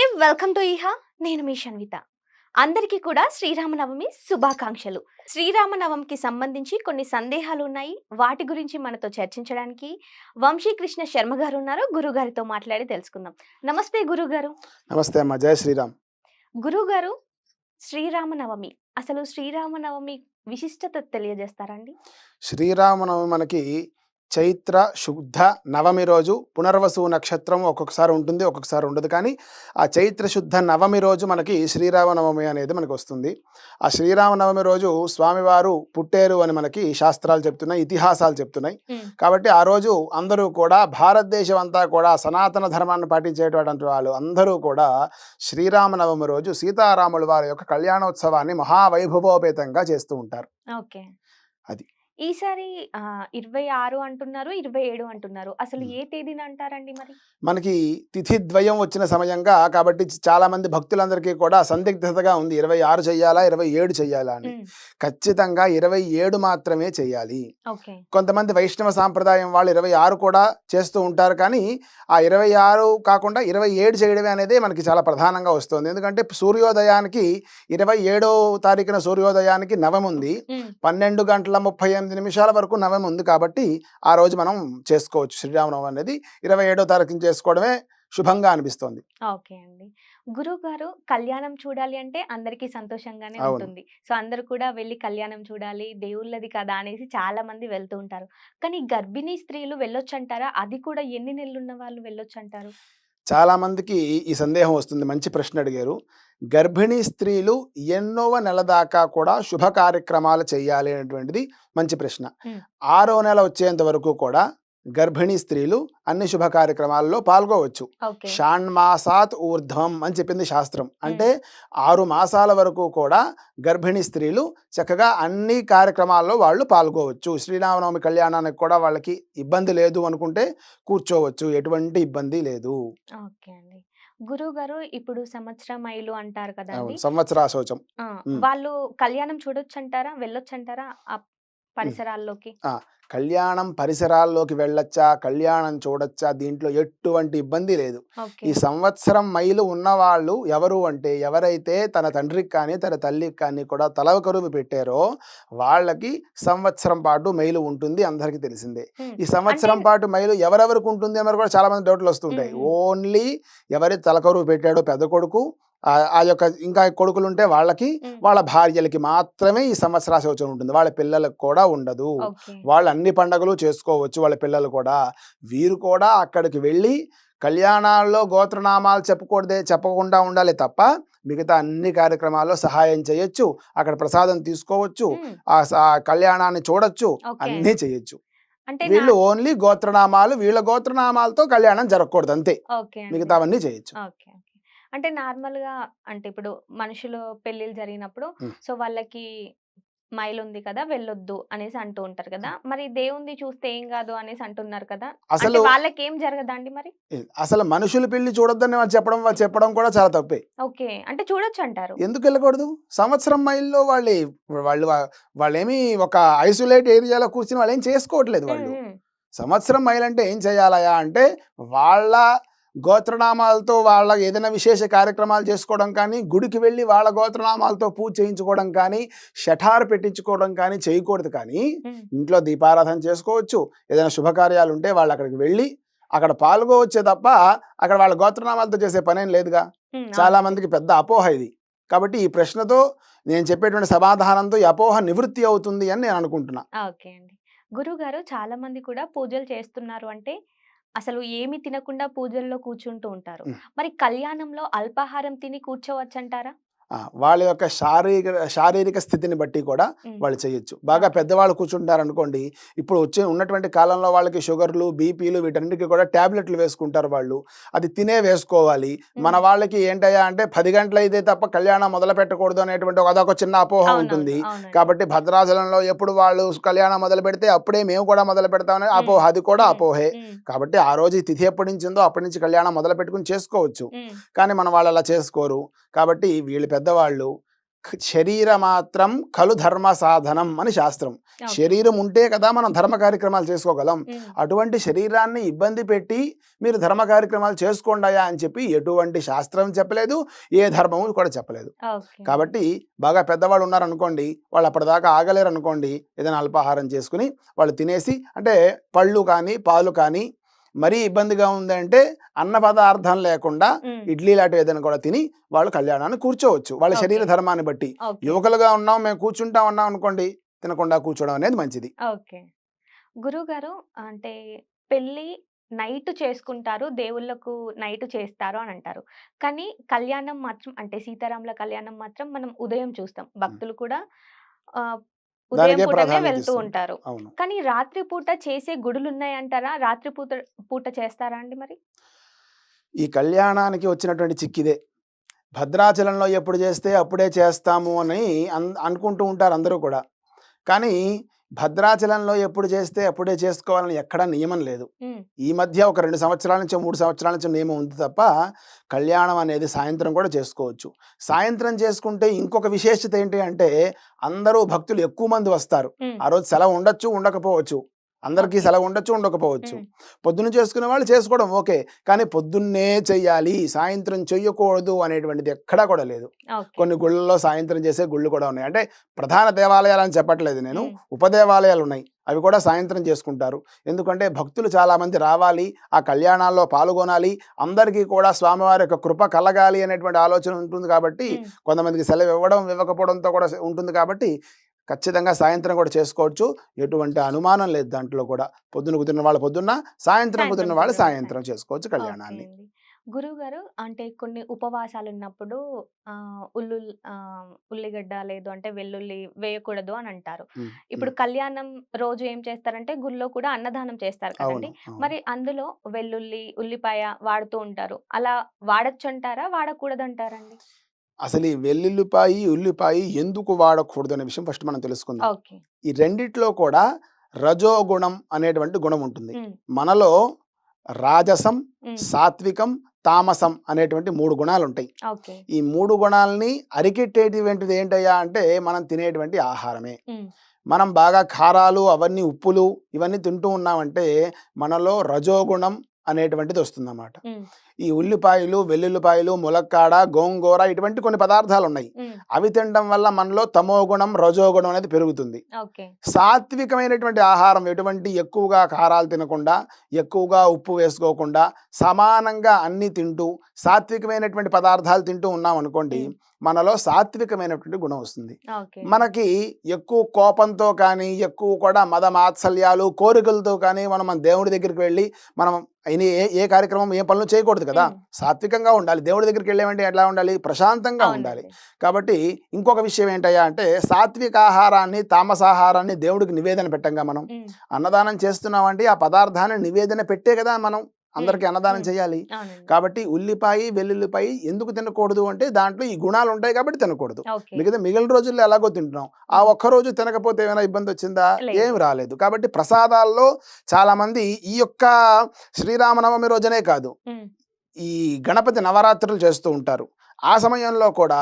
Welcome to ఇహా. నేను మీ షన్విత. అందరికీ కూడా శ్రీరామనవమి శుభాకాంక్షలు. శ్రీరామనవమికి సంబంధించి కొన్ని సందేహాలు ఉన్నాయి. వాటి గురించి మనతో చర్చించడానికి వంశీకృష్ణ శర్మ గారు ఉన్నారు. గురుగారితో మాట్లాడి తెలుసుకుందాం. నమస్తే గురుగారు. నమస్తే అమ్మ. జయ శ్రీరామ్. గురుగారు, శ్రీరామనవమి అసలు శ్రీరామనవమి విశిష్టత తెలియజేస్తారండి? శ్రీరామనవమి మనకి చైత్ర శుద్ధ నవమి రోజు పునర్వసు నక్షత్రం ఒక్కొక్కసారి ఉంటుంది, ఒక్కొక్కసారి ఉండదు. కానీ ఆ చైత్ర శుద్ధ నవమి రోజు మనకి శ్రీరామనవమి అనేది మనకు వస్తుంది. ఆ శ్రీరామనవమి రోజు స్వామివారు పుట్టారు అని మనకి శాస్త్రాలు చెప్తున్నాయి, ఇతిహాసాలు చెప్తున్నాయి. కాబట్టి ఆ రోజు అందరూ కూడా భారతదేశం అంతా కూడా సనాతన ధర్మాన్ని పాటించేటటువంటి వాళ్ళు అందరూ కూడా శ్రీరామనవమి రోజు సీతారాముల వారి యొక్క కళ్యాణోత్సవాన్ని మహావైభవోపేతంగా చేస్తూ ఉంటారు. ఓకే. అది. ఈసారి 26 అంటున్నారు, 27 అంటున్నారు. అసలు హ్మ్. ఏ తేదీన అంటారండి మరి? మనకి తిథి ద్వయం వచ్చిన సమయంగా కాబట్టి చాలా మంది భక్తులందరికీ కూడా సందిగ్ధతగా ఉంది. 26 చెయ్యాలా? 27 చెయ్యాలా అని. హ్మ్. ఖచ్చితంగా 27 మాత్రమే చెయ్యాలి. ఓకే. కొంతమంది వైష్ణవ సాంప్రదాయం వాళ్ళు 26 కూడా చేస్తూ ఉంటారు. కానీ ఆ 26 కాకుండా 27 చేయడమే అనేది మనకి చాలా ప్రధానంగా వస్తుంది. ఎందుకంటే సూర్యోదయానికి 27వ తారీఖున సూర్యోదయానికి నవమి ఉంది. హ్మ్. 12:38 వరకు నవమి ఉంది. కాబట్టి ఆ రోజు మనం చేసుకోవచ్చు. శ్రీరామనవమి అనేది 27వ తారీఖున చేసుకోవడమే శుభంగా అనిపిస్తోంది. ఓకే అండి. గురువుగారు, కళ్యాణం చూడాలి అంటే అందరికీ సంతోషంగానే అవును. ఉంటుంది. సో, అందరూ కూడా వెళ్లి కళ్యాణం చూడాలి, దేవుళ్ళది కదా అనేసి చాలా మంది వెళ్తూ ఉంటారు. కానీ గర్భిణీ స్త్రీలు వెళ్ళొచ్చంటారా? అది కూడా ఎన్ని నెలలున్న వాళ్ళు వెళ్ళొచ్చంటారు? చాలా మందికి ఈ సందేహం వస్తుంది. మంచి ప్రశ్న అడిగారు. గర్భిణీ స్త్రీలు ఎన్నోవ నెల దాకా కూడా శుభ కార్యక్రమాలు చేయాలి అనేటువంటిది మంచి ప్రశ్న. హ్మ్. 6వ నెల వచ్చేంత వరకు కూడా గర్భిణీ స్త్రీలు అన్ని శుభ కార్యక్రమాల్లో పాల్గొవచ్చు. ఓకే. షాణ్మాసాత్ ఊర్ధ్వం అని చెప్పింది శాస్త్రం. హ్మ్. అంటే 6 మాసాల వరకు కూడా గర్భిణీ స్త్రీలు చక్కగా అన్ని కార్యక్రమాల్లో వాళ్ళు పాల్గొవచ్చు. శ్రీరామనవమి కళ్యాణానికి కూడా వాళ్ళకి ఇబ్బంది లేదు అనుకుంటే కూర్చోవచ్చు. ఎటువంటి ఇబ్బంది లేదు. ఓకే అండి. గురువుగారు, ఇప్పుడు సంవత్సరమైలు అంటారు కదండీ! అవును. సంవత్సరాశోచం. ఆ! హ్మ్. వాళ్ళు కళ్యాణం చూడొచ్చంటారా? వెళ్ళొచ్చంటారా ఆ హ్మ్. పరిసరాల్లోకి? ఆ! కళ్యాణం పరిసరాల్లోకి వెళ్ళొచ్చా? కళ్యాణం చూడొచ్చా? దీంట్లో ఎటువంటి ఇబ్బంది లేదు. ఓకే. ఈ సంవత్సరం మైలు ఉన్నవాళ్ళు ఎవరు అంటే, ఎవరైతే తన తండ్రికి కానీ, తన తల్లికి కానీ కూడా తలకరువు పెట్టారో, వాళ్ళకి సంవత్సరం పాటు మైలు ఉంటుంది. అందరికీ తెలిసిందే. హ్మ్. ఈ అంటే సంవత్సరం పాటు మైలు ఎవరెవరికి ఉంటుంది అని కూడా చాలా మంది హ్మ్. డౌట్‌లొస్తుంటాయి. హ్మ్. ఓన్లీ ఎవరైతే తలకరువు పెట్టాడో పెద్ద కొడుకు, ఆ యొక్క ఇంకా కొడుకులుంటే వాళ్ళకి, హ్మ్. వాళ్ళ భార్యలకి మాత్రమే ఈ సంవత్సరాశోచం ఉంటుంది. వాళ్ళ పిల్లలకు కూడా ఉండదు. ఓకే. వాళ్ళు అన్ని పండగలు చేసుకోవచ్చు వాళ్ళ పిల్లలు కూడా. వీరు కూడా అక్కడికి వెళ్ళి కళ్యాణాల్లో గోత్రనామాలు చెప్పకుండా ఉండాలి తప్ప, మిగతా అన్ని కార్యక్రమాల్లో సహాయం చేయొచ్చు. అక్కడ ప్రసాదం తీసుకోవచ్చు. హ్మ్. ఆ కళ్యాణాన్ని చూడొచ్చు. ఓకే. అన్నీ చేయొచ్చు. అంటే వీళ్ళు ఓన్లీ గోత్రనామాలు, వీళ్ళ గోత్రనామాలతో కళ్యాణం జరగకూడదు అంతే. ఓకే అండి. మిగతావన్నీ చేయొచ్చు. ఓకే. ఓకే. అంటే నార్మల్‌గా, అంటే ఇప్పుడు మనుషులు పెళ్ళిళ్ళు జరిగినప్పుడు హ్మ్. సో, వాళ్ళకి మైలుంది కదా! వెళ్ళొద్దు అనేసి అంటూ ఉంటారు కదా! మరి దేవునిది చూస్తే ఏం గాదు అనేసి అంటున్నారు కదా! అంటే అసలు వాళ్ళకేం జరగదా అండి మరి? అసలు మనుషుల పెళ్లి చూడొద్దని వాళ్ళు చెప్పడం కూడా చాలా తప్పే. ఓకే. అంటే చూడొచ్చంటారు. ఎందుకెళ్ళకూడదు? సంవత్సరం మైల్లో వాళ్ళు వాళ్ళేమి ఒక ఐసోలేట్ ఏరియాలో కూర్చొని వాళ్ళేం చేసుకోవట్లేదు హ్మ్. వాళ్ళు. హ్మ్. సంవత్సరం మైలంటే ఏం చేయాలయ్యా అంటే, వాళ్ళ గోత్రనామాలతో వాళ్ళ ఏదైనా విశేష కార్యక్రమాలు చేసుకోవడం కానీ, గుడికి వెళ్ళి వాళ్ళ గోత్రనామాలతో పూజ చేయించుకోవడం కానీ, షఠారు పెట్టించుకోవడం కానీ చేయకూడదు. కానీ, హ్మ్. ఇంట్లో దీపారాధన చేసుకోవచ్చు. ఏదైనా శుభకార్యాలుంటే వాళ్ళక్కడికి వెళ్ళి, అక్కడ పాల్గొవచ్చే తప్ప, అక్కడ వాళ్ళ గోత్రనామాలతో చేసే పనేం లేదుగా. హ్మ్. చాలా అవునండి. మందికి పెద్ద అపోహ ఇది. కాబట్టి ఈ ప్రశ్నతో నేను చెప్పేటువంటి సమాధానంతో ఈ అపోహ నివృత్తి అవుతుంది అని నేను అనుకుంటున్నా. ఓకే అండి. గురువుగారు, చాలా మంది కూడా పూజలు చేస్తున్నారు అంటే, అసలు ఏమి తినకుండా పూజల్లో కూర్చుంటూ ఉంటారు. హ్మ్. మరి కళ్యాణంలో అల్పాహారం తిని కూర్చోవచ్చంటారా? వాళ్ళ యొక్క శారీరక స్థితిని బట్టి కూడా హ్మ్. వాళ్ళు చేయొచ్చు. బాగా ఓకే. పెద్దవాళ్ళు కూర్చుంటారనుకోండి, ఇప్పుడు ఉన్నటువంటి కాలంలో వాళ్ళకి షుగర్‌లు, బీపీలు వీటన్నిటికి కూడా టాబ్లెట్లు వేసుకుంటారు వాళ్ళు. అది తినే వేసుకోవాలి. మన హ్మ్. వాళ్ళకి ఏంటయ్యా అంటే 10 గంటలైతే తప్ప కళ్యాణం మొదలుపెట్టకూడదు అనేటువంటి అదొక చిన్న అపోహ అవునవును. ఉంటుంది. అవునండి. కాబట్టి భద్రాచలంలో ఎప్పుడు వాళ్ళు కళ్యాణం మొదలుపెడితే అప్పుడే మేము కూడా మొదలుపెడతామనే హ్మ్. అపోహ. అది కూడా హ్మ్. అపోహే. హ్మ్. కాబట్టి ఆ రోజు ఈ తిథి ఎప్పటి నుంచి ఉందో అప్పటి నుంచి కళ్యాణం మొదలుపెట్టుకొని చేసుకోవచ్చు. హ్మ్. కానీ మన వాళ్ళు అలా చేసుకోరు. కాబట్టి వీళ్ళు పెద్దవాళ్ళు శరీరమాత్రం ఖలు ధర్మ సాధనం అని శాస్త్రం. ఓకే. శరీరం ఉంటే కదా మనం ధర్మ కార్యక్రమాలు చేసుకోగలం. ఉమ్, అటువంటి శరీరాన్ని ఇబ్బంది పెట్టి మీరు ధర్మ కార్యక్రమాలు చేసుకోండాయా అని చెప్పి ఎటువంటి శాస్త్రం చెప్పలేదు, ఏ ధర్మము కూడా చెప్పలేదు. ఓకే. కాబట్టి బాగా పెద్దవాళ్ళు ఉన్నారనుకోండి, వాళ్ళు అప్పటిదాకా ఆగలేరు అనుకోండి, ఏదైనా అల్పాహారం చేసుకుని వాళ్ళు తినేసి, అంటే పళ్ళు కానీ పాలు కానీ మరీ ఇబ్బందిగా ఉందంటే అన్న పదార్థం లేకుండా ఉమ్, ఇడ్లీ లాంటివి ఏదైనా కూడా తిని వాళ్ళు కళ్యాణాన్ని కూర్చోవచ్చు వాళ్ళ ఓకే. శరీర ధర్మాన్ని బట్టి. ఓకే. యువకులుగా ఉన్నాం, మేము కూర్చుంటా ఉన్నాం అనుకోండి, తినకుండా కూర్చోవడం అనేది మంచిది. ఓకే. గురువుగారు, అంటే పెళ్లి నైట్ చేసుకుంటారు, దేవుళ్ళకు నైట్ చేస్తారు అని అంటారు. కానీ కళ్యాణం మాత్రం, అంటే సీతారాముల కళ్యాణం మాత్రం మనం ఉదయం చూస్తాం. భక్తులు కూడా ఆహ్, ఉదయం దానికే పూటనే ప్రాధాన్యత వెళ్తూ ఇస్తుంటారు. ఉంటారు. అవును. కానీ రాత్రి పూట చేసే గుడులున్నాయంటారా? రాత్రి పూట చేస్తారా అండి మరి? ఈ కళ్యాణానికి వచ్చినటువంటి చిక్కిదే. భద్రాచలంలో ఎప్పుడు చేస్తే అప్పుడే చేస్తాము అని అనుకుంటూ ఉంటారు అందరూ కూడా. కానీ భద్రాచలంలో ఎప్పుడు చేస్తే అప్పుడే చేసుకోవాలని ఎక్కడా నియమం లేదు. హ్మ్. ఈ మధ్య ఒక 2 సంవత్సరాల నుంచో 3 సంవత్సరాల నుంచో నియమం ఉంది తప్ప కళ్యాణం అనేది సాయంత్రం కూడా చేసుకోవచ్చు. సాయంత్రం చేసుకుంటే ఇంకొక విశేషత ఏంటి అంటే అందరూ భక్తులు ఎక్కువ మంది వస్తారు. హ్మ్. ఆ రోజు సెలవు ఉండొచ్చు, ఉండకపోవచ్చు. అందరికీ ఓకే. సెలవు ఉండొచ్చు, ఉండకపోవచ్చు. హ్మ్. పొద్దున్న చేసుకునే వాళ్ళు చేసుకోవడం ఓకే. కానీ పొద్దున్నే చెయ్యాలి, సాయంత్రం చెయ్యకూడదు అనేటువంటిది ఎక్కడా కూడా లేదు. ఓకే. కొన్ని గుళ్ళల్లో సాయంత్రం చేసే గుళ్ళు కూడా ఉన్నాయి. అంటే ప్రధాన దేవాలయాలని చెప్పట్లేదు నేను. హ్మ్. ఉపదేవాలయాలు ఉన్నాయి. అవి కూడా సాయంత్రం చేసుకుంటారు. ఎందుకంటే భక్తులు చాలామంది రావాలి, ఆ కళ్యాణాల్లో పాల్గొనాలి, అందరికీ కూడా స్వామివారి యొక్క కృప కలగాలి అనేటువంటి ఆలోచన ఉంటుంది కాబట్టి, హ్మ్. కొంతమందికి సెలవు ఇవ్వడం, ఇవ్వకపోవడంతో కూడా ఉంటుంది కాబట్టి ఖచ్చితంగా సాయంత్రం కూడా చేసుకోవచ్చు. ఎటువంటి అనుమానం లేదు దాంట్లో కూడా. పొద్దున కుదిరిన వాళ్ళు పొద్దున్న, సాయంత్రం సాయంత్రం కుదిరిన వాళ్ళు కుదిరిన సాయంత్రం సాయంత్రం. చేసుకోవచ్చు ఓకే కళ్యాణాన్ని. అండి. గురువుగారు, అంటే కొన్ని ఉపవాసాలున్నప్పుడు ఉల్లిగడ్డ లేదు అంటే వెల్లుల్లి వేయకూడదు అని అంటారు. హ్మ్. హ్మ్. ఇప్పుడు కళ్యాణం రోజు ఏం చేస్తారంటే గుళ్ళో కూడా అన్నదానం చేస్తారు అవును. కదండీ! అవును. మరి అందులో వెల్లుల్లి, ఉల్లిపాయ వాడుతూ ఉంటారు. అలా వాడొచ్చంటారా? వాడకూడదంటారండి? అసలు ఈ వెల్లుల్లిపాయి, ఉల్లిపాయి ఎందుకు వాడకూడదనే విషయం ఫస్ట్ మనం తెలుసుకుందాం. ఓకే. ఈ రెండిట్లో కూడా రజోగుణం అనేటువంటి గుణం ఉంటుంది. హ్మ్. మనలో రాజసం, హ్మ్. సాత్వికం, తామసం అనేటువంటి 3 గుణాలుంటాయి. ఓకే. ఈ 3 గుణాలని అరికెట్టేటువంటిది ఏంటయ్యా అంటే మనం తినేటువంటి ఆహారమే. హ్మ్. మనం బాగా కారాలు, అవన్నీ ఉప్పులు ఇవన్నీ తింటూ ఉన్నామంటే మనలో రజోగుణం అనేటువంటిది వస్తుందన్నమాట. హ్మ్. ఈ ఉల్లిపాయలు, వెల్లుల్లిపాయలు, ములక్కాడ, గోంగూర ఇటువంటి కొన్ని పదార్థాలున్నాయి. హ్మ్. అవి తినడం వల్ల మనలో తమోగుణం, రజోగుణం అనేది పెరుగుతుంది. ఓకే. సాత్వికమైనటువంటి ఆహారం ఎటువంటి ఎక్కువగా కారాలు తినకుండా, ఎక్కువగా ఉప్పు వేసుకోకుండా, సమానంగా అన్నీ తింటూ, సాత్వికమైనటువంటి పదార్థాలు తింటూ ఉన్నామనుకోండి, హ్మ్. మనలో సాత్వికమైనటువంటి గుణం వస్తుంది. ఓకే. మనకి ఎక్కువ కోపంతో కానీ, ఎక్కువ కూడా మద మాత్సల్యాలు, కోరికలతో కానీ మన దేవుడి దగ్గరికి వెళ్ళి మనం ఏ కార్యక్రమం, ఏ పనులు చేయకూడదు కదా! హ్మ్. సాత్వికంగా ఉండాలి. దేవుడి దగ్గరికి వెళ్ళామంటే ఎట్లా ఉండాలి? ప్రశాంతంగా ఉండాలి. అవునండి. కాబట్టి ఇంకొక విషయం ఏంటయ్యా అంటే సాత్విక ఆహారాన్ని, తామసాహారాన్ని దేవుడికి నివేదన పెట్టంగా మనం. హ్మ్. అన్నదానం చేస్తున్నామంటే ఆ పదార్థాన్ని నివేదన పెట్టే కదా మనం హ్మ్. అందరికీ అన్నదానం హ్మ్. చేయాలి. అవునండి. కాబట్టి ఉల్లిపాయి, వెల్లుల్లిపాయి ఎందుకు తినకూడదు అంటే దాంట్లో ఈ గుణాలు ఉంటాయి కాబట్టి తినకూడదు. ఓకే. మిగిలిన రోజుల్లో ఎలాగో తింటున్నాం. ఆ హ్మ్. ఒక్క రోజు తినకపోతే ఏమైనా ఇబ్బందొచ్చిందా? లేదు. ఏమి రాలేదు. కాబట్టి ప్రసాదాల్లో చాలామంది ఈ యొక్క శ్రీరామనవమి రోజునే కాదు, హ్మ్. ఈ గణపతి నవరాత్రులు చేస్తూ ఉంటారు. ఆ సమయంలో కూడా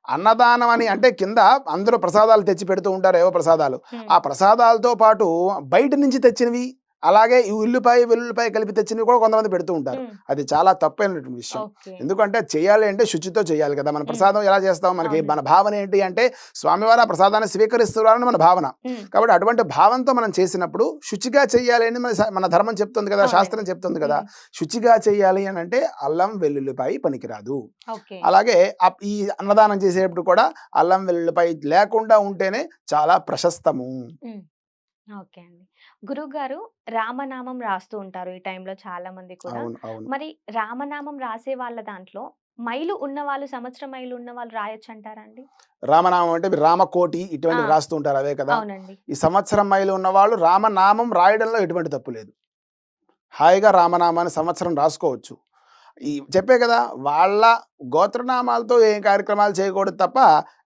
అన్నదానం అని అంటే కింద అందరూ ప్రసాదాలు తెచ్చి పెడుతూ ఉంటారు, ఏవో ప్రసాదాలు. హ్మ్. ఆ ప్రసాదాలతో పాటు బయట నుంచి తెచ్చినవి, అలాగే ఈ ఉల్లిపాయ, వెల్లుల్లిపాయ కలిపి తెచ్చినవి కూడా కొంతమంది పెడుతూ ఉంటారు. హ్మ్. అది చాలా తప్పైనటువంటి విషయం. ఓకే. ఎందుకంటే అది చేయాలి అంటే శుచితో చేయాలి కదా! మన హ్మ్. ప్రసాదం ఎలా చేస్తాం? మన అవునండి. భావన ఏంటి అంటే స్వామివారు ఆ ప్రసాదాన్ని స్వీకరిస్తున్నారని మన భావన. హ్మ్. కాబట్టి అటువంటి భావంతో మనం చేసినప్పుడు శుచిగా చేయాలి అని మన ధర్మం చెప్తుంది కదా! శాస్త్రం అవునండి. చెప్తుంది కదా! హ్మ్. శుచిగా చేయాలి అనంటే అల్లం, వెల్లుల్లిపాయ పనికిరాదు. ఓకే. అలాగే ఈ అన్నదానం చేసేటప్పుడు కూడా అల్లం, వెల్లుల్లిపాయ లేకుండా ఉంటేనే చాలా ప్రశస్తము. హ్మ్. ఓకే అండి. గురువుగారు, రామనామం రాస్తూ ఉంటారు ఈ టైంలో చాలా మంది కూడా. అవును. అవును. మరి రామనామం రాసే వాళ్ళ దాంట్లో మైలు ఉన్నవాళ్ళు, సంవత్సరం మైలు ఉన్నవాళ్ళు రాయొచ్చంటారా అండి? రామనామం అంటే రామకోటి ఇటువంటివి ఆ! రాస్తూ ఉంటారు అవే కదా! అవునండి. ఈ సంవత్సరం మైలు ఉన్నవాళ్ళు రామనామం రాయడంలో ఎటువంటి తప్పు లేదు. హాయిగా రామనామాన్ని సంవత్సరం రాసుకోవచ్చు. ఈ చెప్పే కదా! వాళ్ళ గోత్రనామాలతో ఏం కార్యక్రమాలు చేయకూడదు తప్ప,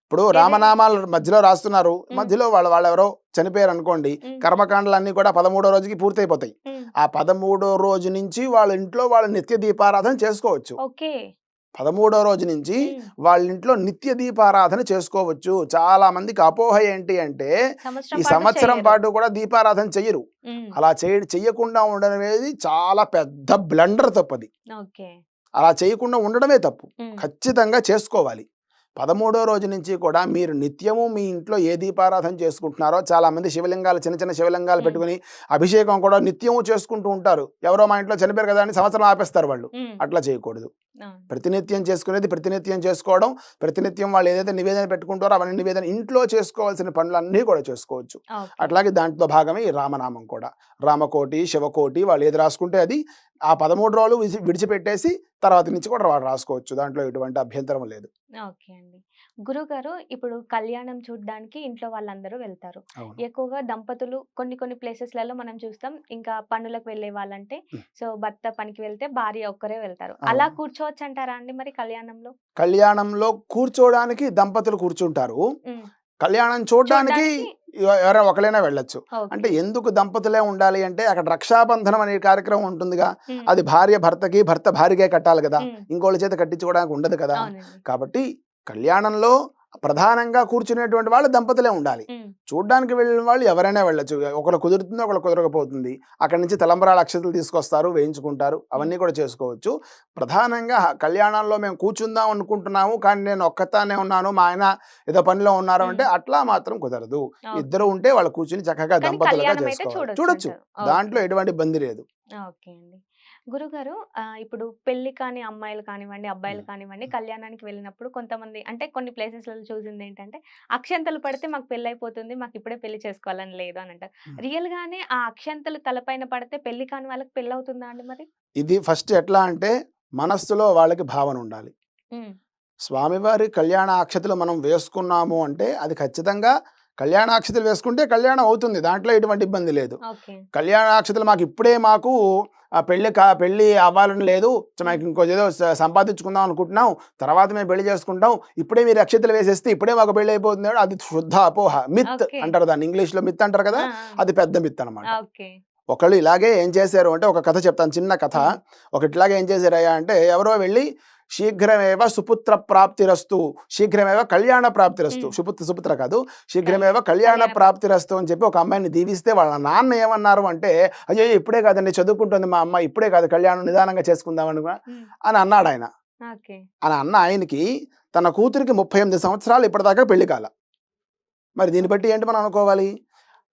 ఇప్పుడు ఏదైనా. రామనామాలు మధ్యలో రాస్తున్నారు. హ్మ్. మధ్యలో వాళ్ళెవరో చనిపోయారనుకోండి, హ్మ్. కర్మకాండలన్నీ కూడా 13 రోజుకి పూర్తయిపోతాయి. హ్మ్. ఆ 13 రోజు నుంచి వాళ్ళ ఇంట్లో వాళ్ళు నిత్య దీపారాధన చేసుకోవచ్చు. ఓకే. 13వ రోజు నుంచి ఉమ్. వాళ్ళ ఇంట్లో నిత్య దీపారాధన చేసుకోవచ్చు. చాలా మందికి అపోహ ఏంటి అంటే సంవత్సరం ఈ పాటు సంవత్సరం చేయరు. పాటు కూడా దీపారాధన చెయ్యరు. ఉమ్. అలా చెయ్యకుండా ఉండడం అనేది చాలా పెద్ద బ్లండర్ తప్పది. ఓకే. అలా చేయకుండా ఉండడమే తప్పు. ఉమ్. ఖచ్చితంగా చేసుకోవాలి. 13వ రోజు నుంచి కూడా మీరు నిత్యము మీ ఇంట్లో ఏ దీపారాధన చేసుకుంటున్నారో, చాలామంది శివలింగాలు చిన్న చిన్న శివలింగాలు ఉమ్. పెట్టుకొని అభిషేకం కూడా నిత్యము చేసుకుంటూ ఉంటారు. ఎవరో మా ఇంట్లో చనిపోయారు కదా అని సంవత్సరం ఆపేస్తారు వాళ్ళు. ఉమ్. అట్లా చేయకూడదు. అవును. ప్రతినిత్యం చేసుకునేది ప్రతినిత్యం చేసుకోవడం, ప్రతినిత్యం వాళ్ళు ఏదైతే నివేదన పెట్టుకుంటారో అవన్నీ నివేదన ఇంట్లో చేసుకోవాల్సిన పనులన్నీ కూడా చేసుకోవచ్చు. ఓకే. అట్లాగే దాంట్లో భాగమే ఈ రామనామం కూడా. రామకోటి, శివకోటి వాళ్ళు ఏది రాసుకుంటే అది ఆ 13 రోజులు విడిచిపెట్టేసి తర్వాత నుంచి కూడా వాడు రాసుకోవచ్చు. దాంట్లో ఎటువంటి అభ్యంతరం లేదు. ఓకే అండి. గురుగారు ఇప్పుడు కళ్యాణం చూడ్డానికి ఇంట్లో వాళ్ళందరూ వెళ్తారు. అవును. ఎక్కువగా దంపతులు కొన్ని కొన్ని ప్లేసెస్‌లలో మనం చూస్తాం. ఇంకా పనులకు వెళ్ళే వాళ్ళంటే హ్మ్. సో, భర్త పనికి వెళ్తే భార్య ఒక్కరే వెళ్తారు. అవును. అలా కూర్చోవచ్చంటారా అండి మరి కళ్యాణంలో? కళ్యాణంలో కూర్చోవడానికి దంపతులు కూర్చుంటారు. హ్మ్. కళ్యాణం చూడడానికి చూడ్డానికి ఎవరైనా ఒకళ్ళైనా వెళ్ళొచ్చు. అంటే ఓకే. ఎందుకు దంపతులే ఉండాలి అంటే అక్కడ రక్షాబంధనం అనే కార్యక్రమం ఉంటుందిగా. హ్మ్. అది భార్య భర్తకి, భర్త భార్యకే కట్టాలి కదా. హ్మ్. ఇంకోళ్ళ చేత కట్టించుకోవడానికి ఉండదు కదా. అవునండి. కాబట్టి కళ్యాణంలో ప్రధానంగా కూర్చునేటువంటి వాళ్ళు దంపతులే ఉండాలి. హ్మ్. చూడ్డానికి వెళ్ళిన వాళ్ళు ఎవరైనా వెళ్ళొచ్చు. ఒకళ్ళు కుదురుతుంది, ఒకళ్ళు కుదరకపోతుంది. అక్కడి నుంచి తలంబ్రాల అక్షతలు తీసుకొస్తారు, వేయించుకుంటారు. హ్మ్. అవన్నీ కూడా చేసుకోవచ్చు. ప్రధానంగా కళ్యాణాల్లో మేము కూర్చుందాం అనుకుంటున్నాము, కానీ నేను ఒక్కతానే ఉన్నాను, మా ఆయన ఏదో పనిలో ఉన్నారు అంటే హ్మ్. అట్లా మాత్రం కుదరదు. ఓకే. ఇద్దరు ఉంటే వాళ్ళు కూర్చుని చక్కగా కానీ దంపతులుగా కళ్యాణం అయితే చేసుకోవాలి. చూడొచ్చు. చూడొచ్చంటారు. ఓకే. దాంట్లో ఎటువంటి ఇబ్బంది లేదు. ఓకే అండి. గురుగారు ఇప్పుడు పెళ్లి కాని అమ్మాయిలు కానివ్వండి, అబ్బాయిలు హ్మ్. కానివ్వండి కళ్యాణానికి వెళ్ళినప్పుడు కొంతమంది అంటే కొన్ని ప్లేసెస్‌లలో చూసిందేంటంటే, అక్షంతలు పడితే మాకు పెళ్లయిపోతుంది. మాకిప్పుడే పెళ్లి చేసుకోవాలని లేదు అని అంటారు. హ్మ్. రియల్‌గానే ఆ అక్షంతలు తలపైన పడితే పెళ్లి కాని వాళ్ళకి పెళ్లవుతుందా అండి మరి? ఇది ఫస్ట్ ఎట్లా అంటే మనస్సులో వాళ్ళకి భావన ఉండాలి. హ్మ్. స్వామివారి కళ్యాణాక్షతలు మనం వేసుకున్నాము అంటే అది ఖచ్చితంగా కళ్యాణాక్షతలు వేసుకుంటే కళ్యాణం అవుతుంది. దాంట్లో ఎటువంటి ఇబ్బంది లేదు. ఓకే. కళ్యాణాక్షతలు మాకు పెళ్లి అవ్వాలని లేదు. హ్మ్. మాకు ఇంకోదేదో సంపాదించుకుందాం అనుకుంటున్నాం. తర్వాత మేము పెళ్లి చేసుకుంటాం. ఇప్పుడే మీరు అక్షతలు వేసేస్తే ఇప్పుడే మాకు పెళ్లి అయిపోతుంది అంటే అది శుద్ధ అపోహ. Myth okay. అంటారు దాన్ని. ఇంగ్లీష్‌లో మిత్ అంటారు కదా. ఆ! అది పెద్ద మిత్ అనమాట. ఆ! ఓకే. ఒకళ్ళు ఇలాగే ఏం చేశారు అంటే ఒక కథ చెప్తాను. చిన్న కథ. హ్మ్. ఒకటిలాగా ఏం చేశారయ్యా అంటే ఎవరో వెళ్ళి శీఘ్రమేవ సుపుత్ర ప్రాప్తిరస్తు, శీఘ్రమేవ కళ్యాణ ప్రాప్తిరస్తు. హ్మ్. సుపుత్ర కాదు. శీఘ్రమేవ కళ్యాణ కళ్యాణ ప్రాప్తిరస్తు అని చెప్పి ఒక అమ్మాయిని దీవిస్తే వాళ్ళ నాన్న ఏమన్నారు అంటే, "అయ్యయ్యో! ఇప్పుడే కాదండి చదువుకుంటుంది మా అమ్మాయి. ఇప్పుడే కాదు కళ్యాణం నిదానంగా చేసుకుందాం" హ్మ్. అని అన్నాడాయన. ఓకే. అలా అన్న ఆయనకి తన కూతురికి 38 సంవత్సరాలు ఇప్పటిదాకా పెళ్లి కాల. మరి దీన్ని ఓకే. బట్టి ఏంటి మనం అనుకోవాలి?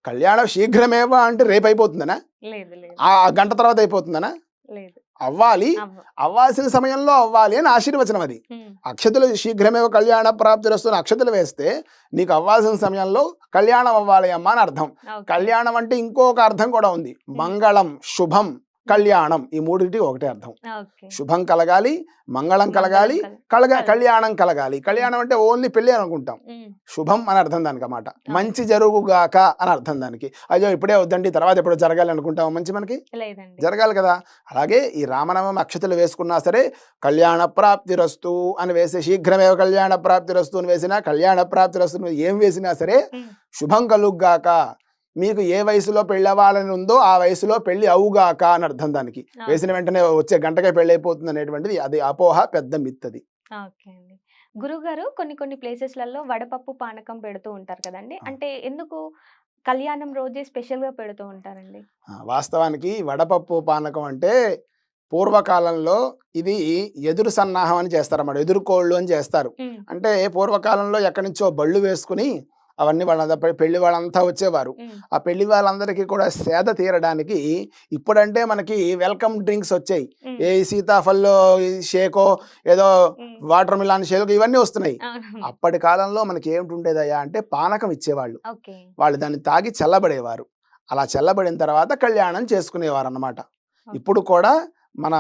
కళ్యాణం శీఘ్రమేవ అంటే రేపు అయిపోతుందనా? లేదు. లేదు. ఆ గంట తర్వాత అయిపోతుందనా? లేదు. అవ్వాలి. అవ్వ. అవ్వాల్సిన సమయంలో అవ్వాలి అని ఆశీర్వచనం అది. హ్మ్. అక్షతలు శీఘ్రమేవ కళ్యాణ ప్రాప్తిరస్తు అని అక్షతలు వేస్తే నీకు అవ్వాల్సిన సమయంలో కళ్యాణం అవ్వాలి అమ్మా అని అర్థం. ఓకే. కళ్యాణం అంటే ఇంకొక అర్థం కూడా ఉంది. హ్మ్. మంగళం, శుభం, హ్మ్. కళ్యాణం ఈ మూడిటికి ఒకటే అర్థం. ఓకే. శుభం కలగాలి, మంగళం కలగాలి, మంగళం కల్ కళ్యాణం కలగాలి. హ్మ్. కళ్యాణం అంటే ఓన్లీ పెళ్లి అనుకుంటాం. హ్మ్. శుభం అని అర్థం దానికమాట. అవును. మంచి జరుగుగాక అని అర్థం దానికి. అయ్యో! ఇప్పుడే వద్దండి తర్వాత ఎప్పుడో జరగాలి అనుకుంటామా మంచి మనకి? లేదండి. జరగాలి కదా. అలాగే ఈ రామనామం అక్షతలు వేసుకున్నా సరే కళ్యాణ ప్రాప్తిరస్తు అని వేసి శీఘ్రమేవ కళ్యాణ ప్రాప్తిరస్తు అని వేసినా కళ్యాణ ప్రాప్తిరస్తు అని ఏం వేసినా సరే హ్మ్. శుభం కలుగ్గాక. మీకు ఏ వయసులో పెళ్ళవ్వాలని ఉందో ఆ వయసులో పెళ్లి అవుగాక అని అర్థం దానికి. వేసిన ఓకే. వెంటనే వచ్చే గంటకే పెళ్లి అయిపోతుంది అనేటువంటిది అది అపోహ, పెద్ద మిత్ అది. ఓకే అండి. గురువుగారు కొన్ని కొన్ని ప్లేసెస్‌లలో వడపప్పు పానకం పెడుతూ ఉంటారు కదండీ! ఆ! అంటే ఎందుకు కళ్యాణం రోజే స్పెషల్‌గా పెడుతూ ఉంటారండి? వాస్తవానికి వడపప్పు పానకం అంటే పూర్వకాలంలో ఇది ఎదురు సన్నాహం అని చేస్తారన్నమాట. ఎదురుకోళ్ళు అని చేస్తారు. హ్మ్. అంటే పూర్వకాలంలో ఎక్కడి నుంచో బళ్ళు వేసుకొని అవన్నీ వాళ్ళంతా పెళ్లి వాళ్ళంతా వచ్చేవారు. హ్మ్. ఆ పెళ్లి వాళ్ళందరికీ కూడా సేద తీరడానికి ఇప్పుడంటే మనకి వెల్కమ్ డ్రింక్స్ వచ్చాయి. హ్మ్. ఏ సీతాఫల్లో షేకో ఏదో హ్మ్. వాటర్ మిలాన్ షేకో ఇవన్నీ వస్తున్నాయి. అవునవును. అప్పటి కాలంలో మనకి ఏమిటుండేదయ్యా అంటే పానకం ఇచ్చేవాళ్ళు. ఓకే. వాళ్ళు దాన్ని తాగి చల్లబడేవారు. అలా చల్లబడిన తర్వాత కళ్యాణం చేసుకునేవారన్నమాట. ఓకే. ఇప్పుడు కూడా మన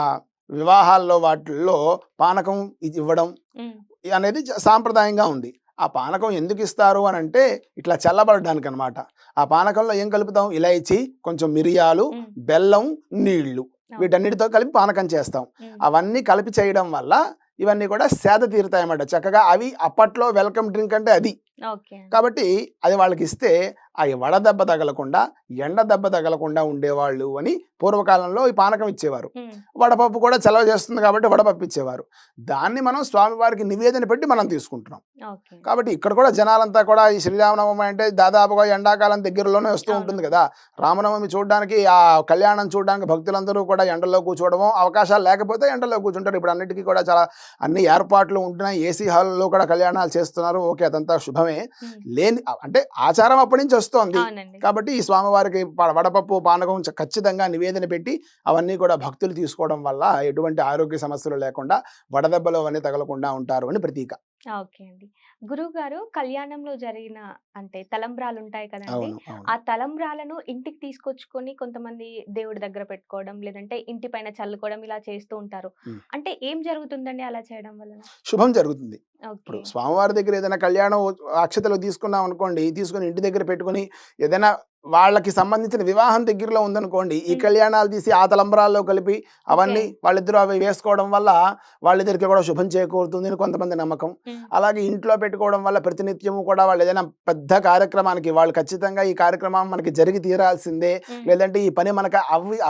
వివాహాల్లో వాటిల్లో పానకం ఇవ్వడం హ్మ్. అనేది సాంప్రదాయంగా ఉంది. ఆ పానకం ఎందుకిస్తారు అనంటే ఇట్లా చల్లబడడానికనమాట. ఆ పానకంలో ఏం కలుపుతాం? ఇలైచి, కొంచెం మిరియాలు, హ్మ్. బెల్లం, నీళ్లు ఓకే. వీటన్నిటితో కలిపి పానకం చేస్తాం. హ్మ్. అవన్నీ కలిపి చేయడం వల్ల ఇవన్నీ కూడా సేద తీరుతాయన్నమాట. చక్కగా అవి అప్పట్లో వెల్కమ్ డ్రింక్ అంటే అది. ఓకే అండి. కాబట్టి అది వాళ్ళకిస్తే ఆ వడదెబ్బ తగలకుండా, ఎండ దెబ్బ తగలకుండా ఉండేవాళ్ళు అని పూర్వకాలంలో ఈ పానకం ఇచ్చేవారు. హ్మ్. వడపప్పు కూడా చలవ చేస్తుంది కాబట్టి వడపప్పు ఇచ్చేవారు. దాన్ని మనం స్వామివారికి నివేదన పెట్టి మనం తీసుకుంటున్నాం. ఓకే. కాబట్టి ఇక్కడ కూడా జనాలంతా కూడా ఈ శ్రీరామనవమి అంటే దాదాపుగా ఎండాకాలం దగ్గరలోనే వస్తూ ఉంటుంది అవునవును. కదా! రామనవమి చూడ్డానికి ఆ కళ్యాణం చూడ్డానికి భక్తులందరూ కూడా ఎండలో కూర్చోవడము, అవకాశాలు లేకపోతే ఎండలో కూర్చుంటారు. ఇప్పుడు అన్నిటికి కూడా చాలా అన్ని ఏర్పాట్లు ఉంటున్నాయి. ఏసీ హాల్‌లో కూడా కళ్యాణాలు చేస్తున్నారు. ఓకే. అదంతా శుభమే. హ్మ్. అంటే ఆచారం అప్పటి నుంచి వస్తోంది. అవునండి. కాబట్టి ఈ స్వామివారికి వడపప్పు, పానకం ఖచ్చితంగా నివేదన పెట్టి అవన్నీ కూడా భక్తులు తీసుకోవడం వల్ల ఎటువంటి ఆరోగ్య సమస్యలు లేకుండా వడదెబ్బలు అవన్నీ తగలకుండా ఉంటారు అని ప్రతీక. ఓకే అండి. గురువుగారు కళ్యాణంలో జరిగిన అంటే తలంబ్రాలుంటాయి కదండీ! అవును. అవును. ఆ తలంబ్రాలను ఇంటికి తీసుకొచ్చుకొని కొంతమంది దేవుడి దగ్గర పెట్టుకోవడం, లేదంటే ఇంటి పైన చల్లుకోవడం ఇలా చేస్తూ ఉంటారు. హ్మ్. అంటే ఏం జరుగుతుందండి అలా చేయడం వలన? శుభం జరుగుతుంది. ఇప్పుడు ఓకే. స్వామివారి దగ్గర ఏదైనా కళ్యాణం అక్షతలు తీసుకున్నాం అనుకోండి, తీసుకొని ఇంటి దగ్గర పెట్టుకొని ఏదైనా వాళ్ళకి సంబంధించిన వివాహం దగ్గరలో ఉందనుకోండి, ఈ హ్మ్. కళ్యాణాలు తీసి ఆ తలంబ్రాల్లో కలిపి ఓకే. అవన్నీ వాళ్ళిద్దరూ అవి వేసుకోవడం వల్ల వాళ్ళిద్దరికీ కూడా శుభం చేకూరుతుంది అని కొంతమంది నమ్మకం. హ్మ్. అలాగే ఇంట్లో పెట్టుకోవడం వల్ల ప్రతినిత్యము కూడా వాళ్ళు ఏదైనా పెద్ద కార్యక్రమానికి వాళ్ళు ఖచ్చితంగా ఈ కార్యక్రమం మనకి జరిగి తీరాల్సిందే, హ్మ్. లేదంటే ఈ పని మనకు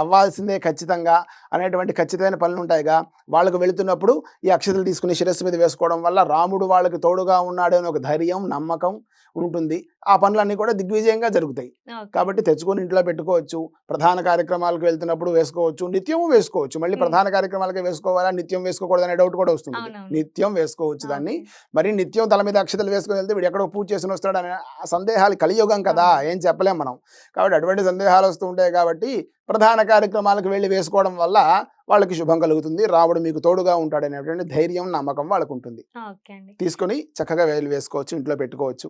అవ్వాల్సిందే ఖచ్చితంగా అనేటువంటి ఖచ్చితమైన పనులుంటాయిగా. వాళ్ళకి వెళుతున్నప్పుడు ఈ అక్షతలు తీసుకొని శిరస్సు మీద వేసుకోవడం వల్ల రాముడు వాళ్ళకి తోడుగా ఉన్నాడు అని ఒక ధైర్యం, నమ్మకం ఉంటుంది. ఆ పనులన్నీ కూడా దిగ్విజయంగా జరుగుతాయి. ఓకే. కాబట్టి తెచ్చుకొని ఇంట్లో పెట్టుకోవచ్చు. ప్రధాన కార్యక్రమాలకు వెళ్తున్నప్పుడు వేసుకోవచ్చు. నిత్యము వేసుకోవచ్చు. మళ్ళీ హ్మ్. ప్రధాన కార్యక్రమాలకే వేసుకోవాలా? నిత్యం వేసుకోకూడదనే డౌట్ కూడా వస్తుంటది. అవునవును. నిత్యం వేసుకోవచ్చు దాన్ని. ఓకే. మరి నిత్యం తల మీద అక్షతలు వేసుకొని వెళ్తే వీడు ఎక్కడో పూజ చేసుకొని వస్తాడనే ఆ సందేహాలు కలియుగం కదా! అవును. ఏం చెప్పలేం మనం. కాబట్టి అటువంటి సందేహాలు వస్తూ ఉంటాయి కాబట్టి ప్రధాన కార్యక్రమాలకు వెళ్లి వేసుకోవడం వల్ల వాళ్ళకి శుభం కలుగుతుంది. రాముడు మీకు తోడుగా ఉంటాడనేటువంటి ధైర్యం, నమ్మకం వాళ్ళకుంటుంది. ఓకే అండి. తీసుకొని చక్కగా వెళ్లి వేసుకోవచ్చు. ఇంట్లో పెట్టుకోవచ్చు.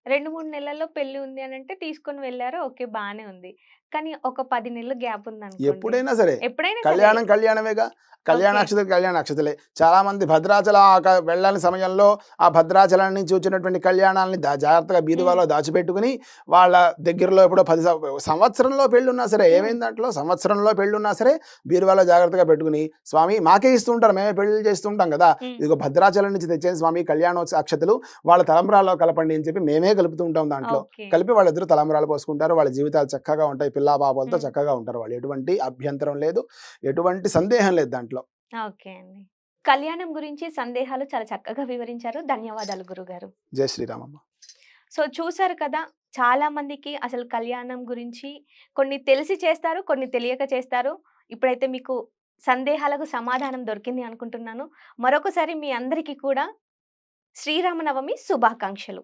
2, 3 నెలల్లో పెళ్లి ఉంది అనంటే తీసుకొని వెళ్లారు. ఓకే. బానే ఉంది. కానీ ఒక 10 నెలలు గ్యాప్ ఉందనుకోండి. ఎప్పుడైనా సరే. ఎప్పుడైనా సరే. కళ్యాణం కళ్యాణమేగా. ఓకే. కళ్యాణాక్షతలు కళ్యాణాక్షతలే. చాలామంది భద్రాచలం వెళ్ళని సమయంలో ఆ భద్రాచలం నుంచి వచ్చినటువంటి కళ్యాణాలని జాగ్రత్తగా హ్మ్. బీరువాలో దాచిపెట్టుకొని, వాళ్ళ దగ్గరలో ఎప్పుడో 10 సంవత్సరంలో పెళ్ళున్నా సరే, హ్మ్. ఏమైంది దాంట్లో? సంవత్సరంలో పెళ్ళున్నా సరే, బీరువాలో జాగ్రత్తగా పెట్టుకొని, స్వామి మాకే ఇస్తూ ఉంటారు. మేమే పెళ్ళిళ్ళు చేస్తూ ఉంటాం గదా! హ్మ్. ఇదిగో భద్రాచలం నుంచి తెచ్చాను స్వామి అక్షతలు వాళ్ళ తలంబ్రాల్లో కలపండి అని చెప్పి మేమే కలుపుతూ ఉంటాం దాంట్లో. ఓకే. కలిపి వాళ్ళిద్దరూ తలంబ్రాలు పోసుకుంటారు. వాళ్ళ జీవితాలు చక్కగా ఉంటాయి. పిల్లా పాపలతో హ్మ్. చక్కగా ఉంటారు వాళ్ళు. ఎటువంటి అభ్యంతరం లేదు. ఎటువంటి సందేహం లేదు దాంట్లో. ఓకే అండి. కళ్యాణం గురించి సందేహాలు చాలా చక్కగా వివరించారు. ధన్యవాదాలు గురుగారు. జై శ్రీరామమ్మ. సో, చూసారు కదా! చాలా మందికి అసలు కళ్యాణం గురించి కొన్ని తెలిసి చేస్తారు, కొన్ని తెలియక చేస్తారు. ఇప్పుడైతే మీకు సందేహాలకు సమాధానం దొరికింది అనుకుంటున్నాను. మరొకసారి మీ అందరికీ కూడా శ్రీరామనవమి శుభాకాంక్షలు.